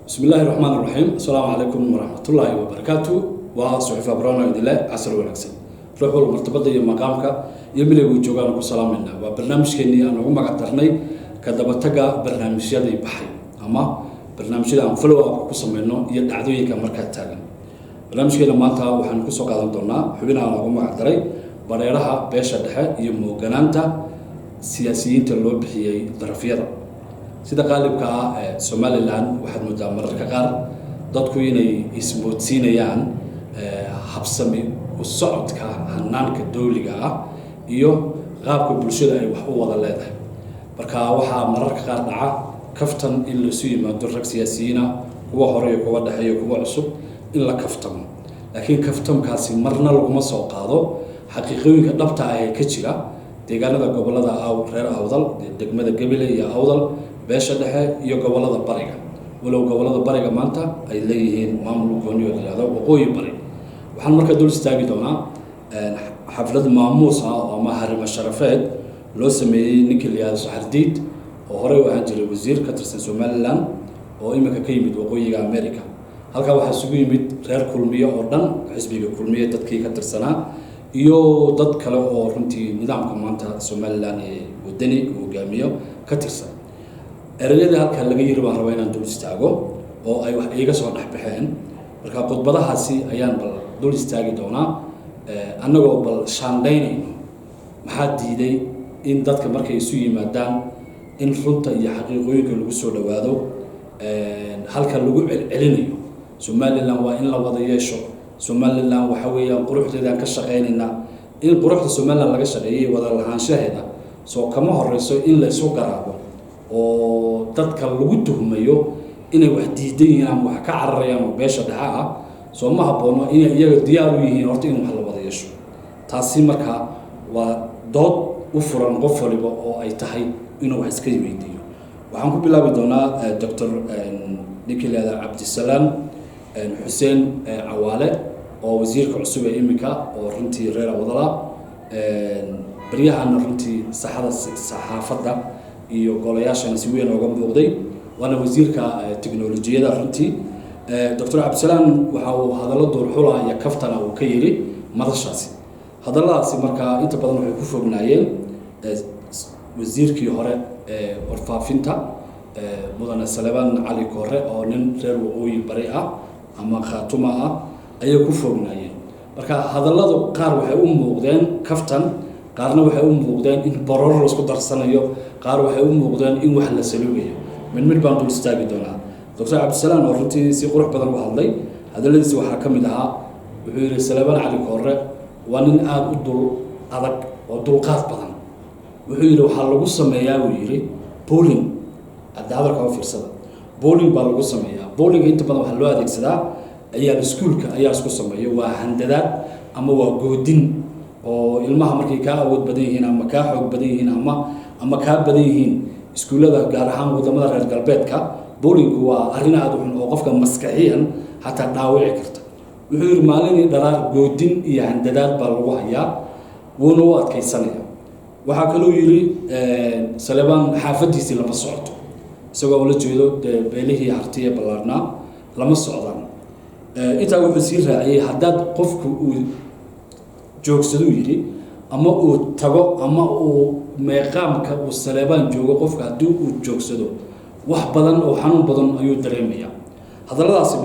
بسم الله الرحمن الرحيم السلام عليكم ورحمة الله وبركاته وصحيفة برانا إدلة عصر ونكسر روحوا المرتبطة مقامك يملي وجوغان وسلام لنا وبرنامج كني أنا هم قدرني كدبتجا برنامج يدي بحي أما برنامج ده فلو قسم منه يدعوي كمركز تاجن برنامج كنا ما تا وحن قصة قادم دونا حبينا أنا هم قدري بريرها بيش الدحى يمو جنانتا سياسيين تلوب هي ظرفية sida qalibka Somaliland waxaad moodaa mararka qaar dadku inay isboodsiinayaan habsami u socodka hanaanka dawliga ah iyo qaabka bulshada ay wax u wada leedahay marka waxa mararka qaar dhaca kaftan in la soo yimaado rag siyaasiyiin kuwa hore iyo kuwa dhaxeeyo kuwa cusub in la kaftamo laakiin kaftamkaasi marna laguma soo qaado xaqiiqooyinka dhabta ah ee ka jira deegaanada gobolada reer Awdal degmada Gabiley iyo Awdal beesha dhexe iyo gobolada bariga walow gobolada bariga maanta ay leeyihiin maamul gooniyo yiraahdo waqooyi bari waxaan marka dul istaagi doonaa xaflad maamuus ah oo maharima sharafeed loo sameeyay ninkii liyaado saxardiid oo hore u ahaan jiray wasiir ka tirsan Somaliland oo imika ka yimid waqooyiga America halka waxa isugu yimid reer kulmiye oo dhan xisbiga kulmiye dadkii ka tirsanaa iyo dad kale oo runtii nidaamka maanta Somaliland ee wadani hogaamiyo ka tirsan erayada halka laga yiri baan rabaa inaan dul istaago oo ay wax iiga soo dhaxbaxeen marka qodbadahaasi ayaan bal dul istaagi doonaa anagoo bal shaandaynayno maxaa diiday in dadka markay isu yimaadaan in runta iyo xaqiiqooyinka lagu soo dhawaado halka lagu celcelinayo Somaliland waa in la wada yeesho Somaliland waxa weeyaan quruxdeeda ka shaqeynayna in quruxda Somaliland laga shaqeeyay wada lahaanshaheeda soo kama horeyso in la isoo garaabo oo dadka lagu tuhmayo inay wax diidayeen ama wax ka cararayaan oo beesha dhaca ah soo ma haboono inay iyaga diyaar u yihiin horta in wax la wada yeesho taasi marka waa dood u furan qof waliba oo ay tahay inuu wax iska weydiiyo waxaan ku bilaabi doonaa Dr. Nikilada Abdisalaam Hussein Awaale oo wasiirka cusub ee imika oo runtii reer wadala baryahan runtii saxaafadda iyo golayaashan si weyn uga muuqday wana wasiirka tiknoolajiyada runtii Dr. Abdisalaam waxa uu hadallo door xulaya kaftana uu ka yiri madashaasi hadalladaasi marka inta badan waxay ku fognaayeen wasiirkii hore warfaafinta mudane Salebaan Cali Koore oo nin reer waqooyi bari ah ama khaatuma ah ayay ku fognaayeen marka hadalladu qaar waxay u muuqdeen kaftan qaarna waxay u muuqdeen in baroor la isku darsanayo qaar waxay u muuqdeen in wax la saluugayo mid baan dul istaagi doonaa Dr. Abdisalaam oo runtii si qurux badan u hadlay hadalladiisa waxa kamid ahaa wuxuu yiri Salebaan Cali Koore waa nin aad u dul adag oo dulqaad badan wuxuu yiri waxa lagu sameeyaa uu yiri polling hadalka oo fiirsada polling baa lagu sameeyaa polling inta badan waxa loo adeegsadaa ayaa iskuulka ayaa isku sameeyo waa handadaad ama waa goodin oo ilmaha markay ka awood badan yihiin ama ka xoog badan yihiin ama ka badan yihiin iskuulada gaar ahaan wadamada reer galbeedka polling waa arrin aad u xun oo qofka maskaxiyan hatta dhaawici karta wuxuu yiri maalin dharaar goodin iyo handadaad baa lagu hayaa wuuna u adkaysanaya waxa kale uu yiri Salebaan xaafadiisi lama socoto isagoo la jeedo beelihii hartiye ballaarna lama socdaan inta wuxuu sii raaciyay haddaad qofku uu joogsado yiri ama uu tago ama uu meeqaamka uu Salebaan joogo qofka haddii uu joogsado wax badan oo xanuun badan ayuu dareemayaa hadalladaasi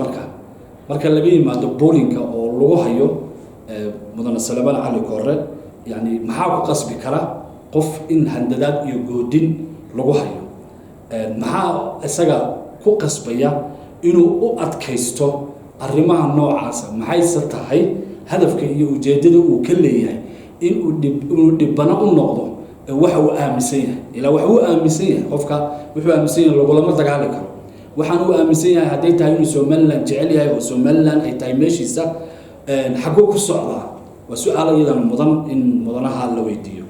marka laga yimaado boolinka oo lagu hayo mudane Salebaan Cali Koore yani maxaa ku qasbi kara qof in handadaad iyo goodin lagu hayo maxaa isaga ku qasbaya inuu u adkaysto arrimaha noocaas maxay tahay hadafka iyo ujeedada uu ka leeyahay in uu dhibana u noqdo waxa uu aaminsan yahay ila waxa uu aaminsan yahay qofka wuxuu aaminsan yahay lagulama dagaali karo waxaan uu aaminsan yahay haday tahay inuu Somaliland jecel yahay oo Somaliland ay tahay meeshiisa xaqo ku socda waa su'aal iyadan mudan in mudanaha la weydiiyo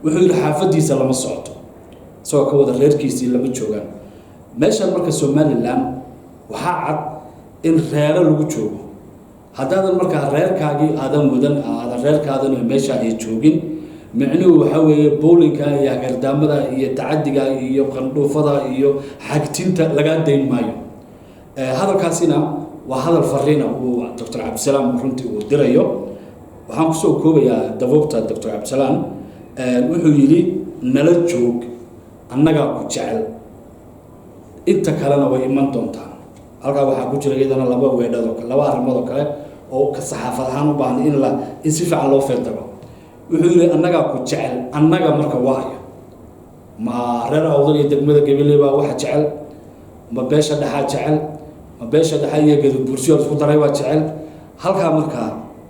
wuxuu yiri xaafadiisa lama socdo soo ka wada reerkiisii lama joogan meesha marka Somaliland waxa cad in reero lagu joogo haddaadan marka reerkaagii aadan wadan aadan reerkaadan meesha ay joogin micnuhu waxa weeye bowlinka iyo gardaamada iyo tacadiga iyo qandhoofada iyo xagtinta laga deyn maayo هذا الكاسينا وهذا الفرينا هو دكتور عبد السلام runtii uu dirayo waxaan ku soo koobayaa daboobta dr cabdisalaam wuxuu yiri nala joog annaga ku jecel inta kalena way iman doontaa halka waxa ku jira iyadana laba weedhado laba arrimood kale oo ka saxaafad ahaan u baahan in si fiican loo feertaro wuxuu yiri annaga ku jecel annaga marka waayo ma reer awdal iyo degmada Gabiley baa waxa jecel ma beesha dhaxa jecel ma beesha dhaxa iyo gadu bulshada isku daray waa jecel halka marka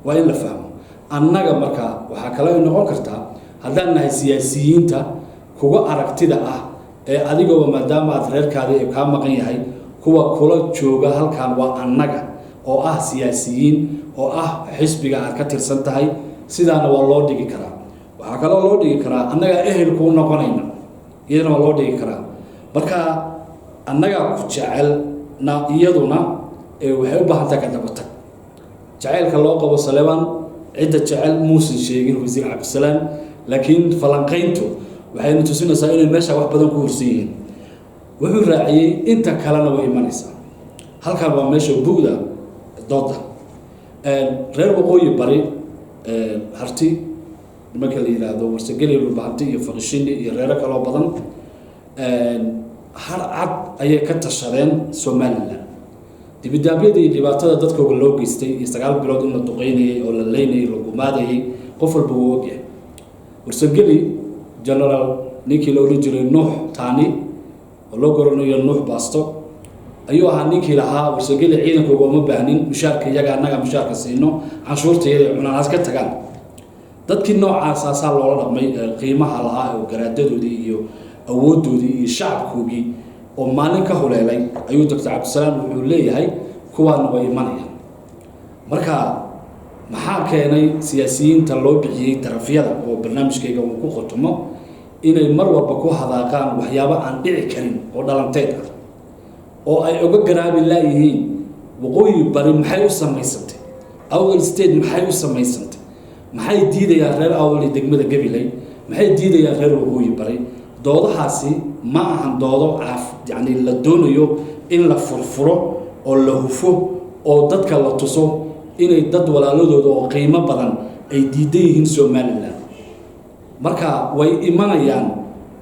waa in la fahmo annaga marka waxa kale oo noqon karta haddaan nahay siyaasiyiinta kuwa aragtida ah ee adigoo maadaama aad reerkaada ay ka maqan yahay kuwa kula jooga halkan waa annaga oo ah siyaasiyiin oo ah xisbiga aad ka tirsan tahay sidaana waa loo dhigi karaa waxa kale oo loo dhigi karaa annaga ehelku noqonayna iyadana waa loo dhigi karaa marka annaga ku jecel na iyaduna waxay u baahan tahay ka daba tag jacaylka loo qabo Saleeman cidda jecel muusan sheegin wasiir Cabdisalaam laakiin falanqayntu waxay tusinaysaa inay meesha wax badan ku horseeyeen wuxuu raaciyay inta kalena way imanaysaa halkan waa meesha buugda dooda reer waqooyi bari harti marka la yiraahdo warsageli dhulbahanti iyo faqishini iyo reer kale oo badan har cad ayay ka tashadeen Soomaaliland dibidaabyadii dhibaatada dadka loo geystay iyo 9 bilood in la duqeynayay oo la leynayay lagu gumaadayay qof walba uu ogyahay warsageli general ninkii loo jiray Nuux Taani oo loo goranayo Nuux Baasto ayuu ahaa ninkii lahaa warsageli ciidanka uma baahnin mushaarka iyaga annaga mushaarka siino canshuurteeda cunaan iska tagaan dadkii noocaas ah loo dhaqmay qiimaha lahaa oo garaadadoodii iyo awoodoodii iyo shacabkoodii oo maalin ka huleelay ayuu dr cabdisalaam wuxuu leeyahay kuwaan way imanayaan marka maxaa keenay siyaasiyiinta loo bixiyay tarafiyada oo barnaamijkayga uu ku qotomo inay mar walba ku hadaaqaan waxyaabo aan dhici karin oo dhalanteed ah oo ay uga garaabi laayihiin waqooyi bari maxay u samaysantay awdal state maxay u samaysantay maxay diidayaan reer awdal degmada Gabiley maxay diidayaan reer waqooyi bari doodahaasi ma ahan doodo yani la doonayo in la furfuro oo la hufo oo dadka la tuso inay dad walaaladooda oo qiimo badan ay diidan yihiin Soomaaliland marka way imanayaan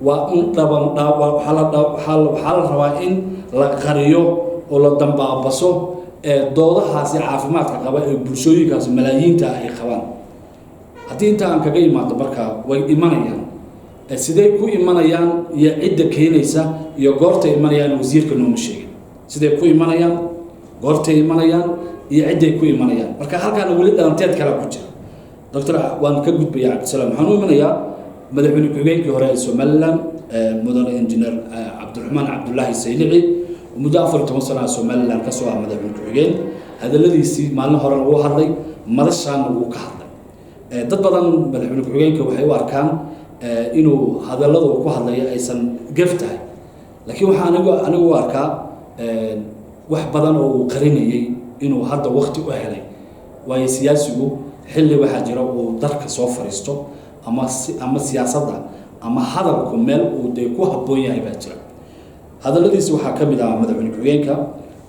waa in dhaban waxa la rabaa in la qariyo oo la dambaabaso ee doodahaasi caafimaadka qaba ee bulshooyinkaas malaayiinta ay qabaan haddii inta aan kaga imaado marka way imanayaan sidee ku imanayaan iyo cidda keenaysa iyo goorta imanayaan wasiirka nooma sheegin sidee ku imanayaan goorta imanayaan iyo cidda ku imanayaan marka halkaan wali dhaanteed kala ku jira doctor waan ka gudbaya Cabdisalaam waxaan u imanayaa madaxweyne ku-xigeenkii hore ee Soomaaliland mudane engineer Cabdiraxmaan Cabdullaahi Saylici muddo 14 sano Soomaaliland ka soo ah madaxweyne ku-xigeen hadaladiisii maalin hore uu hadlay madashaan uu ka hadlay dad badan madaxweyne ku-xigeenka waxay u arkaan inuu hadalladu ku hadlay aysan gaftahay laakiin waxa anigu arkaa wax badan oo uu qarinayay inuu hadda waqti u helay way siyaasigu xilli waxa jira oo dalka soo fariisto ama siyaasadda ama hadalku meel uu ku habboon yahay baa jira hadalladiisa waxa ka mid ah madaxweyne ku-xigeenka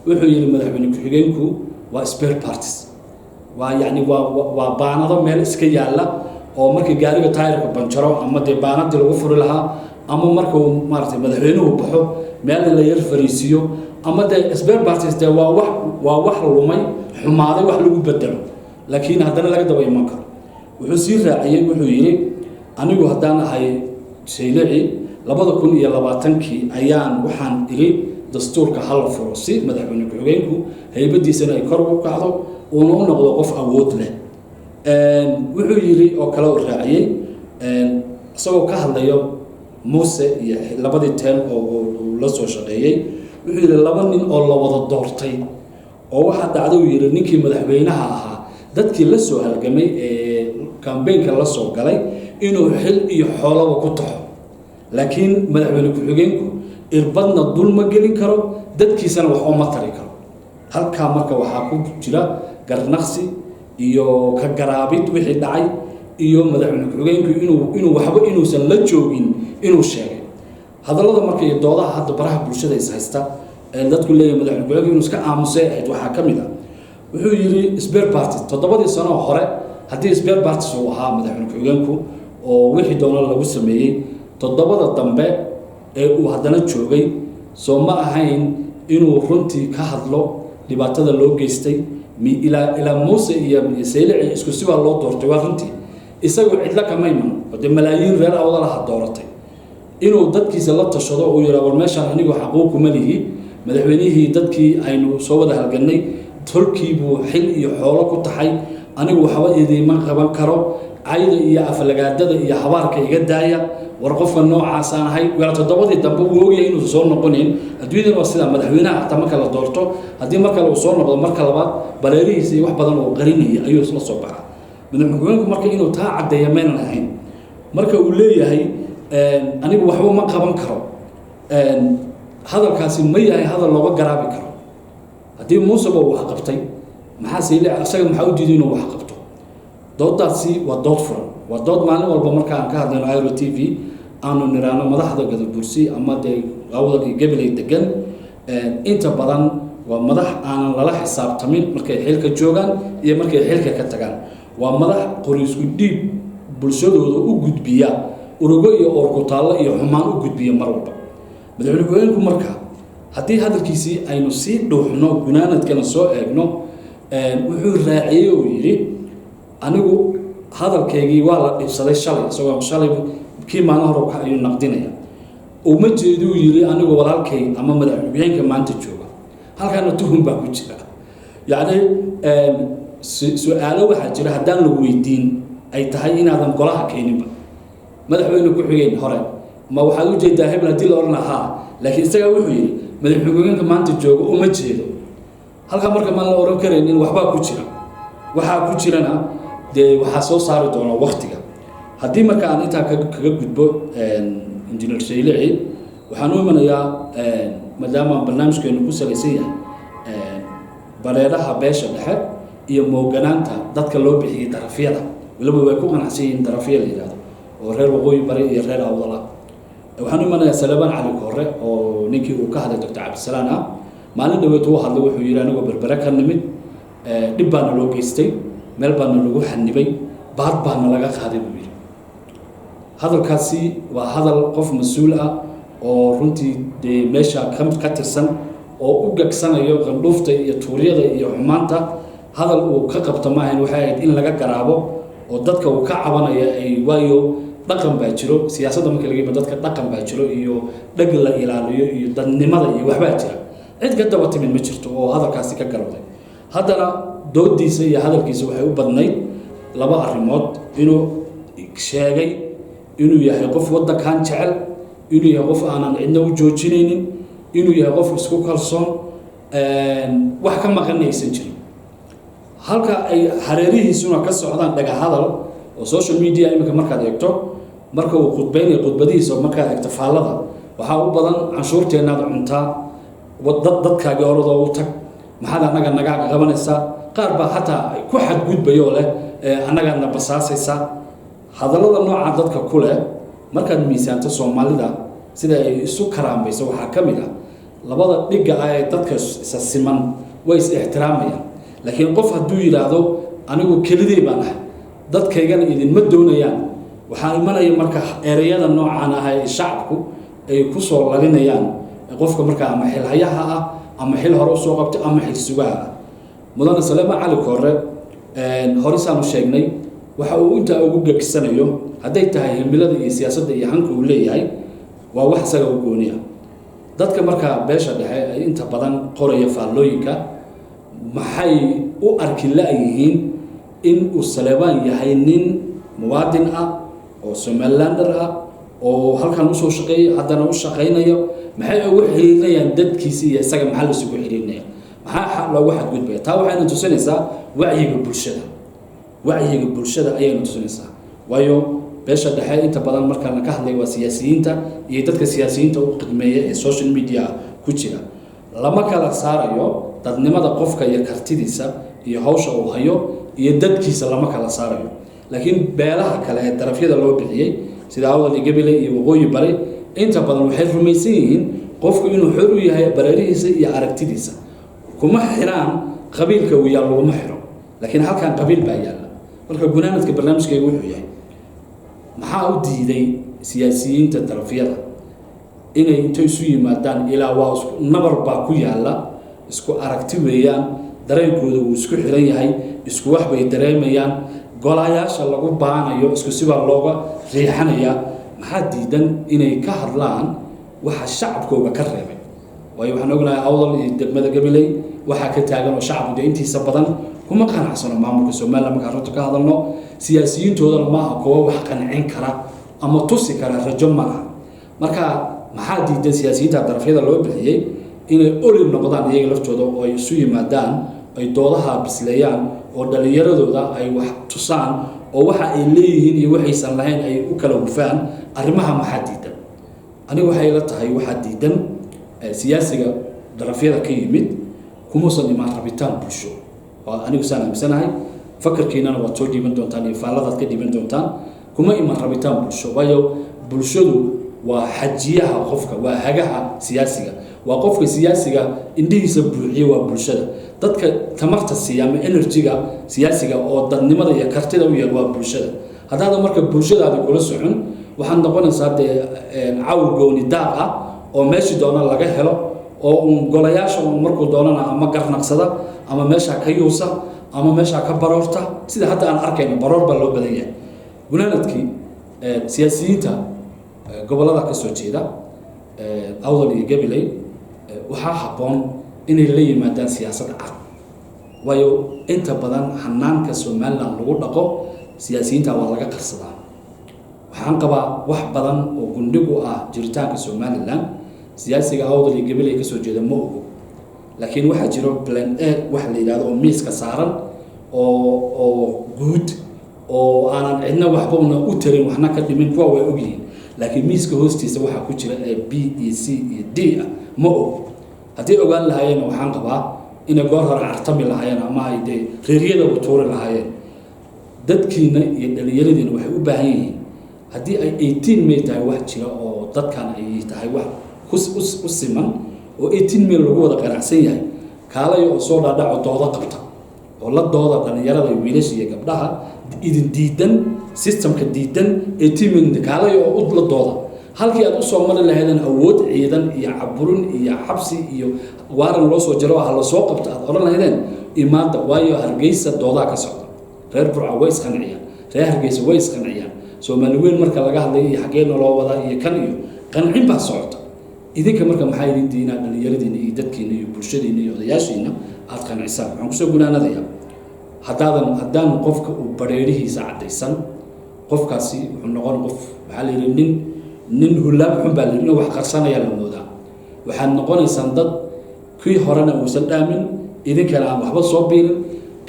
wuxuu yiri madaxweyne ku-xigeenku waa spare parties waa yani waa baanado meel iska yaala oo markii gaariga taayirka banjaro ama baanadii lagu furi lahaa ama markuu maartay madaxweynuhu baxo meel la yar fariisiyo ama spare parties waa wax lumay xumaaday wax lagu bedelo laakiin haddana laga daba iman karo wuxuu sii raaciyay wuxuu yiri anigu haddaan ahay Saylici 2020kii ayaan waxaan iri dastuurka hal furo si madaxweyne ku-xigeenku haybadiisana ay kor u kacdo oo uu noqdo qof awood leh wuxuu yiri oo kale oo raaciyay isagoo ka hadlayo Muuse iyo labadii teen oo la soo shaqeeyay wuxuu yiri laba nin oo la wada doortay oo waxa dhacday uu yiri ninkii madaxweynaha ahaa dadkii la soo halgamay ee campaign-ka la soo galay inuu xil iyo xoolaba ku taxo laakiin madaxweyne ku-xigeenku irbadna dulma gelin karo dadkiisana wax uma tari karo halka marka waxa ku jira garnaqsi iyo ka garaabid wixii dhacay iyo madaxweyne ku-xigeenku inuu waxba inuusan la joogin inuu sheegay hadallada markay doodaha hadda baraha bulshada is haysta dadku leeyahay madaxweynuhu inuu iska aamusay ahayd waxaa ka mid ah wuxuu yidhi spare parties 7 sano hore haddii spare parties uu ahaa madaxweyne ku-xigeenku oo wixii doona lagu sameeyey 7 dambe ee uu haddana joogay soo ma ahayn inuu runtii ka hadlo dhibaatada loo geystay ilaa Muuse iyo Saylici isku si baa loo doortay waa runtii isagoo cidla kama iman wada malaayiin reer awdal ah dooratay inuu dadkiisa la tashado oo yiraahdo meeshaan anigu xaquuq kuma lihi madaxweynihii dadkii aynu soo wada halganay tolkii buu xil iyo xoolo ku taxay anigu waxba idiima qaban karo ayda iyo aflagaadada iyo habaarka iga daaya war qofka noocaas aan ahay wala 7 dambe uu ogyahay inuu soo noqonin adduunyada waa sida madaxweynaha ta marka la doorto hadii marka uu soo noqdo marka labaad bareerihiisa wax badan oo qarinaya ayuu isla soo baxaa madaxweynuhu marka inuu taa cadeeyo meel ahayn marka uu leeyahay anigu waxba ma qaban karo hadalkaasi ma yahay hadal looga garaabi karo hadii Muuse uu wax qabtay maxaa Saylici asaga maxaa u diiday inuu wax qabto doodaasi waa dood furan waa dood maalin walba marka aan ka hadlayno Airo TV aanu niraano madaxda Gadabursi ama awdal iyo Gabiley degan inta badan waa madax aan lala xisaabtamin markay xilka joogan iyo markay xilka ka tagaan waa madax qorisku dhiib bulshadooda u gudbiya urugo iyo orkutaalo iyo xumaan u gudbiya mar walba madaxweynuhu marka haddii hadalkiisii aynu sii dhuuxno gunaanadkana soo eegno wuxuu raaciyay oo yiri anigu hadalkeygii waa la dhibsaday shalay kii maalin hore ka ayuu naqdinaya uma jeedo yiri anigu walaalkay ama madaxweynaha maanta jooga halkaana tuhum baa ku jira yaani su'aalo waxa jira hadaan la weydiin ay tahay inaadan golaha keeninba madaxweyne ku xigeen hore ma waxa uu jeedaa hebel hadii la oranaha laakiin isaga wuxuu yiri madaxweynaha maanta jooga uma jeedo halka marka ma la oran kareen waxba ku jira waxa ku jirana waxa soo saari doona waqtiga hadii marka aan inta kaga gudbo engineer Saylici waxaan u imanayaa maadaama barnaamijkeenu ku salaysan yahay bareeraha beesha dhexe iyo mooganaanta dadka loo bixiyay darafyada waliba way ku qanacsan yihiin darafyada yiraahdo oo reer waqooyi bari iyo reer awdal waxaan u imanayaa Salabaan Cali Koore oo ninkii uu ka hadlay Dr. Cabdisalaam maalin dhaweed uu hadlay wuxuu yiri anigu berbera ka nimid dib baan loo geystay meel baan lagu xanibay baad baan laga qaaday buu yiri hadalkaasi waa hadal qof mas'uul ah oo runtii meesha ka tirsan oo u gagsanayo qandhuufta iyo tuuriyada iyo xumaanta hadal uu ka qabto ma ahayn waxa ay in laga garaabo oo dadka uu ka cabanaya ay waayo dhaqan baa jiro siyaasadda marka laga dadka dhaqan baa jiro iyo dhag la ilaaliyo iyo dadnimada iyo waxba jira cid ka daba timin ma jirto oo hadalkaasi ka garowday haddana doodiisa iyo hadalkiisa waxay u badnayd laba arrimood inuu sheegay inuu yahay qof waddankan jecel inuu yahay qof aanan cidna u joojinaynin inuu yahay qof isku kalsoon wax ka maqanaysan jirin halka ay hareerihiisuna ka socdaan dhaga hadal oo social media imika markaad eegto marka uu khudbeynayo khudbadiisa markaad eegto faallada waxaa u badan canshuurteenaad cuntaa dadkaaga orodoo u tag maxaad anaga naga qabanaysaa qaar baa hataa ku xadgudbayo leh annagana basaasaysa hadallada nooca dadka ku leh markaad miisaanto Soomaalida sida ay isu karaamayso waxa kamid ah labada dhiga ay dadka isa siman way is ixtiraamayaan laakiin qof hadduu yiraahdo anigu kelidii baan ahay dadkaygana idin ma doonayaan waxa imanaya marka ereyada noocan ah ee shacabku ay ku soo lalinayaan qofka marka ama xilhayaha ah ama xil hore soo qabtay ama xil sugaa mudane Salabaan Cali Koore horisaanu sheegnay waxa uu inta ugu gagsanayo haday tahay himilada iyo siyaasadda iyo hanka uu leeyahay waa wax isaga u gooniya dadka marka beesha dhexe ay inta badan qoraya faallooyinka maxay u arki laayihiin in uu Salabaan yahay nin muwaadin ah oo Somalilander ah oo halkan u soo shaqeeyay haddana u shaqeynayo maxay ugu xiriirayaan dadkiisa iyo isaga maxaa la isugu xiriirinaya maxaa loogu xadgudbaya taa waxayna tusinaysaa wacyiga bulshada ayayna tusinaysaa waayo beesha dhexe inta badan markaan ka hadlay waa siyaasiyiinta iyo dadka siyaasiyiinta u qidmeeya ee social media ku jira lama kala saarayo dadnimada qofka iyo kartidiisa iyo hawsha uu hayo iyo dadkiisa lama kala saarayo laakiin beelaha kale ee darafyada loo bixiyay sida awdal iyo Gabiley iyo waqooyi bari inta badan waxay rumaysan yihiin qofku inuu xor u yahay bararihiisa iyo aragtidiisa kuma xiraan qabiilka uu yaal laguma xiro laakiin halkan qabiil baa yaala marka gunaanadka barnaamijkeega wuxuu yahay maxaa u diiday siyaasiyiinta darafyada inay inta isu yimaadaan ilaa waa nabar baa ku yaala isku aragti weeyaan dareenkooda uu isku xiran yahay isku wax bay dareemayaan golayaasha lagu baanayo isku sibaa looga riixanaya maxaa diidan inay ka hadlaan waxa shacabkooga ka reebay waayo waxaan ognahay awdal iyo degmada gabiley waxaa ka taagan oo shacabku intiisa badan kuma qanacsano maamulka Soomaaliya marka runta ka hadalno siyaasiyiintoodana ma aha kuwa wax qancin kara ama tusi kara rajo ma aha marka maxaa diidan siyaasiyiinta darafyada loo bixiyay inay oli noqdaan iyaga laftooda oo ay isu yimaadaan ay doodaha bisleeyaan oo dhalinyaradooda ay wax tusaan oo waxa ay leeyihiin iyo waxaysan lahayn ay u kala hufaan arrimaha maxaa diidan anigu waxay la tahay waxa diidan siyaasiga darafyada ka yimid kuma soo dhimaan rabitaan bulsho waa anigu saan aaminsanahay fakarkiinana waad soo dhiiban doontaan iyo faalladaad ka dhiiban doontaan kuma iman rabitaan bulsho waayo bulshadu waa xajiyaha qofka waa hagaha siyaasiga waa qofka siyaasiga indhihiisa buuxiye waa bulshada dadka tamarta siiya ama energy-ga siyaasiga oo dadnimada iyo kartida u yeel waa bulshada haddaad marka bulshadaada kula socon waxaan noqonaysaa cawl gooni daaq ah oo meeshii doona laga helo oo golayaasha markuu doonana ama garnaqsada ama meesha ka yuusa ama meesha ka baroorta sida hadda aan arkayno baroor baa loo badan yahay gunaanadkii siyaasiyiinta gobolada ka soo jeeda awdal iyo gabiley waxaa habboon inay la yimaadaan siyaasad cad waayo inta badan hanaanka Soomaaliland lagu dhaqo siyaasiyiinta waa laga qarsadaa waxaan qabaa wax badan oo gundhigu ah jiritaanka Soomaaliland siyaasiga awdal iyo gabiley ka soo jeeda ma ogo laakiin waxaa jiro plan A wax la yiraahdo oo miiska saaran oo guud oo aanan cidna waxba u tarin waxna ka dhimin kuwa way ogyihiin laakiin miiska hoostiisa waxa ku jira B E C iyo D ma og haddii ogaan lahaayeen waxaan qabaa in goor hore artami lahaayeen ama ay reeriyada u tuuri lahaayeen dadkiina iyo dhalinyaradiina waxay u baahan yihiin haddii ay 18 May tahay wax jira oo dadkan ay tahay wax ku siman oo 18 May lagu wada qanacsan yahay kaalay oo soo dhaadhaco dooda qabta oo la dooda dhalinyarada iyo wiilasha iyo gabdhaha idin diidan systemka diidan 18 May kaalay oo u la dooda halkii aad u soo marin lahaydeen awood ciidan iyo caburin iyo xabsi iyo waaran loo soo jaro waxa la soo qabta aad oran lahaydeen imaanta waayo Hargeysa dooda ka socda reer Burco way isqanciyaan reer Hargeysa way isqanciyaan Soomaaliyeed marka laga hadlayo xageena loo wada iyo kan iyo qancin baa socota idinka marka maxay idin diinaa dhalinyaradiina iyo dadkiina iyo bulshadiina iyo odayaashiina aad qancisaan waxaan kusoo gunaanadayaa haddaan qofka uu bareerihiisa cadaysan qofkaasi wuxuu noqon qof maxaa la yidhi nin hulaab xun baa la yidhi wax qarsanaya la moodaa waxaad noqonaysaan dad kii horena uusan dhaamin idinkana aan waxba soo biirin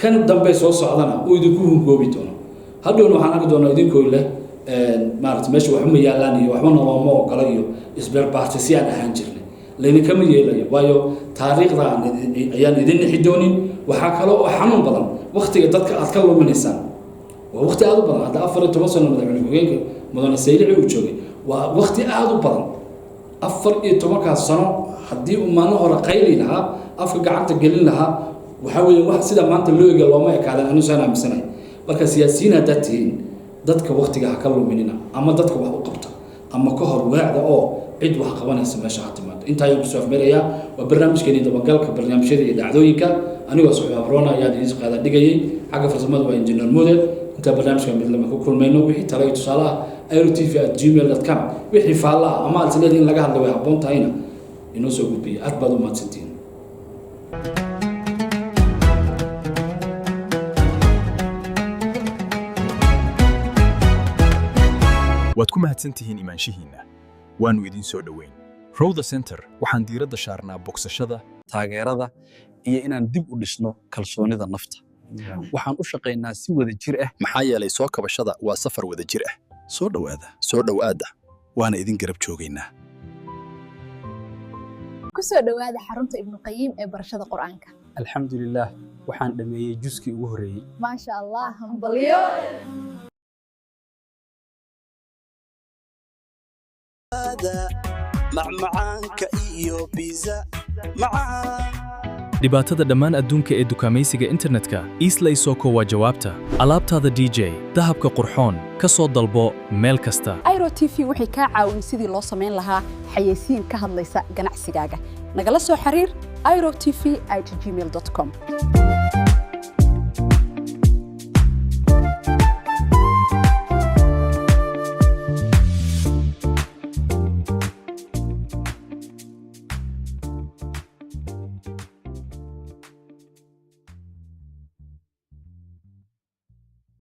kan dambe soo socdana uu idinku hungoobi doono hadhowna waxaan arki doonaa idinkoo leh maaragtay meesha waxma yaalaan iyo waxba noloma ogala iyo isbeerbaarti si aan ahaan jirnay laydinkama yeelayo waayo taariikhda ayaan idin nixi doonin waxaa kale oo xanuun badan waqtiga dadka aad ka luminaysaan waa waqti aad u badan hadda 14 sano madaxweyne ku-xigeenka mudane saylici uu joogay waa waqti aad u badan 14 sano haddii uu maalin hore qayli lahaa afka gacanta gelin lahaa waxa weeye wax sida maanta loo eega looma ekaadan anu saan aaminsanahay marka siyaasiyiin haddaad tihiin dadka waqtiga ha ka luminina ama dadka wax u qabta ama ka hor waacda oo cid wax qabanaysa meesha ha timaado intaa ayaan kusoo afmeerayaa waa barnaamijkeeni dabagalka barnaamijyada iyo dhacdooyinka anigoo Suxuuf Abrona ayaa idin qaada dhigayay xagga farsamada waa injineer Moodel inta barnaamijka mid lama ku kulmayno wixii talay tusaale ah aerotv@gmail.com wixii faala ama aad leedahay in laga hadlo way habboon tahayna inoo soo gudbiyo aad baad u mahadsantiin waad ku mahadsantihiin imaanshihiinna waanu idin soo dhoweyn Rowda Center waxaan diiradda saarnaa bogsashada taageerada iyo inaan dib u dhisno kalsoonida nafta waxaan u shaqeynaa si wada jir ah maxaa yeelay soo kabashada waa safar wada jir ah soo dhowaada waana idin garab joogaynaa ku soo dhowaada xarunta Ibn Qayyim ee barashada Qur'aanka alxamdulillaah waxaan dhameeyay juskii ugu horeeyay maasha Allah hambalyo macmacaanka iyo pizza macaan dhibaatada dhammaan adduunka ee dukaamaysiga internetka Eastleigh Soko waa jawaabta alaabtaada DJ dahabka qurxoon ka soo dalbo meel kasta Airo TV waxay ka caawin sidii loo sameyn lahaa xayeysiin ka hadlaysa ganacsigaaga nagala soo xiriir airotv@gmail.com